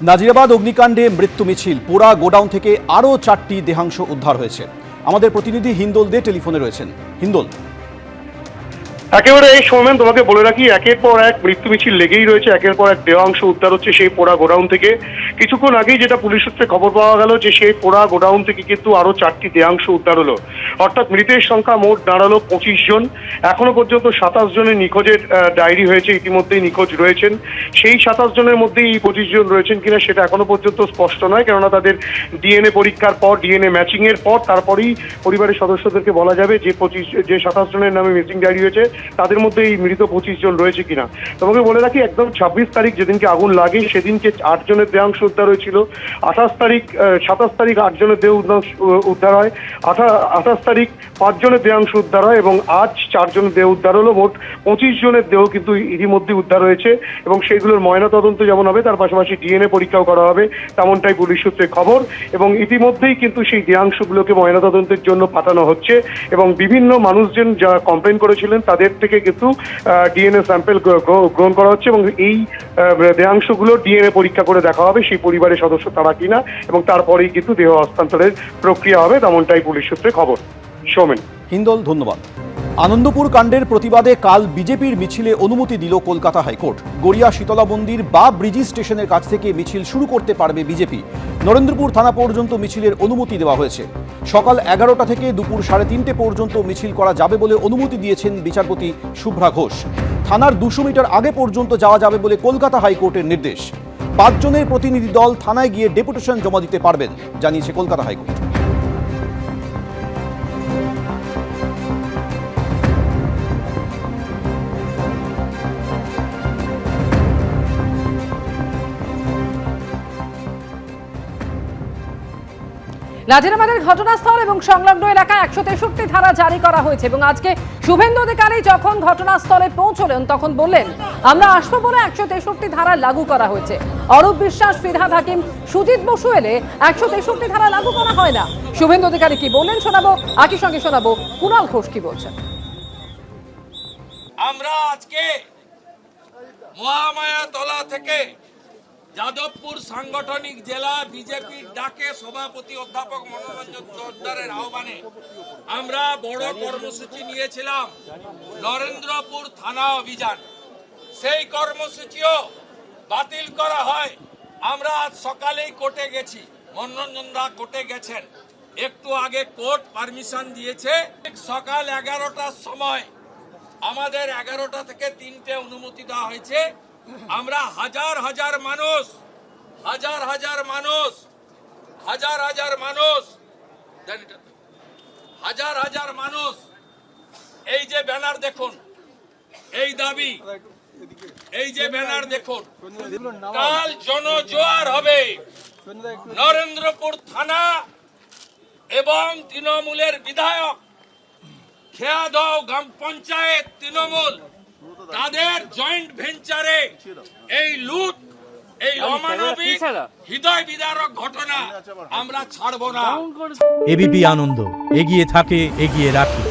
নাজিরাবাদ অগ্নিকাণ্ডে মৃত্যু মিছিল, পোড়া গোডাউন থেকে আরও 4টি দেহাংশ উদ্ধার হয়েছে। আমাদের প্রতিনিধি হিন্দোল দে টেলিফোনে রয়েছেন। হিন্দোল, একেবারে এই সময় তোমাকে বলে রাখি, একের পর এক মৃত্যু মিছিল লেগেই রয়েছে, একের পর এক দেহাংশ উদ্ধার হচ্ছে সেই পোড়া গোডাউন থেকে। কিছুক্ষণ আগেই যেটা পুলিশ সূত্রে খবর পাওয়া গেল যে সেই পোড়া গোডাউন থেকে কিন্তু আরো 4টি দেহাংশ উদ্ধার হলো, অর্থাৎ মৃতের সংখ্যা মোট দাঁড়ালো 25 জন। এখনো পর্যন্ত 27 জনের নিখোঁজের ডায়েরি হয়েছে, ইতিমধ্যেই নিখোঁজ রয়েছেন। সেই 27 জনের মধ্যেই এই 25 জন রয়েছেন কিনা সেটা এখনো পর্যন্ত স্পষ্ট নয়, কেননা তাদের ডিএনএ পরীক্ষার পর, ডিএনএ ম্যাচিং এর পর তারপরেই পরিবারের সদস্যদেরকে বলা যাবে যে 27 জনের নামে মিসিং ডায়েরি হয়েছে তাদের মধ্যে এই মৃত 25 জন রয়েছে কিনা। তোমাকে বলে রাখি, একদম 26 তারিখ যেদিনকে আগুন লাগে সেদিনকে 8 জনের দেহাংশ উদ্ধার হয়েছিল। 27 তারিখ 8 জনের দেহ উদ্ধার হয়। 28 তারিখ 5 জনের দেহাংশ উদ্ধার হয় এবং আজ 4 জনের দেহ উদ্ধার হলো। মোট 25 জনের দেহ কিন্তু ইতিমধ্যে উদ্ধার হয়েছে এবং সেগুলোর ময়নাতদন্ত যেমন হবে তার পাশাপাশি ডিএনএ পরীক্ষাও করা হবে, তেমনটাই পুলিশ সূত্রে খবর। এবং ইতিমধ্যেই কিন্তু সেই দেহাংশগুলোকে ময়নাতদন্তের জন্য পাঠানো হচ্ছে এবং বিভিন্ন মানুষজন যারা কমপ্লেন করেছিলেন তাদের থেকে কিন্তু ডিএনএ স্যাম্পেল গ্রহণ করা হচ্ছে এবং এই দেহাংশগুলো ডিএনএ পরীক্ষা করে দেখা হবে সেই পরিবারের সদস্য তারা কিনা, এবং তারপরেই কিন্তু দেহ হস্তান্তরের প্রক্রিয়া হবে, তেমনটাই পুলিশ সূত্রে খবর। সৌমেন। হিন্দোল, ধন্যবাদ। আনন্দপুর কাণ্ডের প্রতিবাদে কাল বিজেপির মিছিলে অনুমতি দিল কলকাতা হাইকোর্ট। গড়িয়া শীতলা মন্দির বা ব্রিজি স্টেশনের কাছ থেকে মিছিল শুরু করতে পারবে বিজেপি। নরেন্দ্রপুর থানা পর্যন্ত মিছিলের অনুমতি দেওয়া হয়েছে। সকাল 11টা থেকে দুপুর 3:30 পর্যন্ত মিছিল করা যাবে বলে অনুমতি দিয়েছেন বিচারপতি শুভ্রা ঘোষ। থানার 200 মিটার আগে পর্যন্ত যাওয়া যাবে বলে কলকাতা হাইকোর্টের নির্দেশ। 5 জনের প্রতিনিধি দল থানায় গিয়ে ডেপুটেশন জমা দিতে পারবেন, জানিয়েছে কলকাতা হাইকোর্ট। নাজিরাবাদের ঘটনাস্থল এবং সংলগ্ন এলাকায় 163 ধারা জারি করা হয়েছে এবং আজকে শুভেন্দু অধিকারী যখন ঘটনাস্থলে পৌঁছলেন তখন বললেন, আমরা আসবো বলে 163 ধারা লাগু করা হয়েছে। অরূপ বিশ্বাস, ফিরহাদ হাকিম, সুজিত বসু এলে 163 ধারা লাগু করা হয় না। শুভেন্দু অধিকারী কি বললেন শোনাবো, একই সঙ্গে শোনাবো কুণাল ঘোষ কি বলছেন। আমরা আজকে মহামায়াতলা থেকে যাদবপুর সাংগঠনিক জেলা বিজেপির ডাকে সভাপতি অধ্যাপক মনোরঞ্জন জোরদারের আহ্বানে আমরা বড় কর্মসূচি নিয়েছিলাম নরেন্দ্রপুর থানা অভিযান। সেই কর্মসূচিও বাতিল করা হয়। আমরা আজ সকালেই কোর্টে গেছি, মনোরঞ্জন দা কোর্টে গেছেন, একটু আগে কোর্ট পারমিশন দিয়েছে। সকাল 11টার সময় আমাদের 11টা থেকে 3টে অনুমতি দেওয়া হয়েছে। আমরা হাজার হাজার মানুষ এই যে ব্যানার দেখুন, এই দাবি, এই যে ব্যানার দেখুন, কাল জনজোয়ার হবে। নরেন্দ্রপুর থানা এবং তৃণমূলের বিধায়ক, খেয়াদহ গ্রাম পঞ্চায়েত তৃণমূল, তাদের জয়েন্ট ভেঞ্চারে এই লুট, এই অমানবিক হৃদয় বিদারক ঘটনা আমরা ছাড়ব না। এবিপি আনন্দ, এগিয়ে থাকে, এগিয়ে রাখে।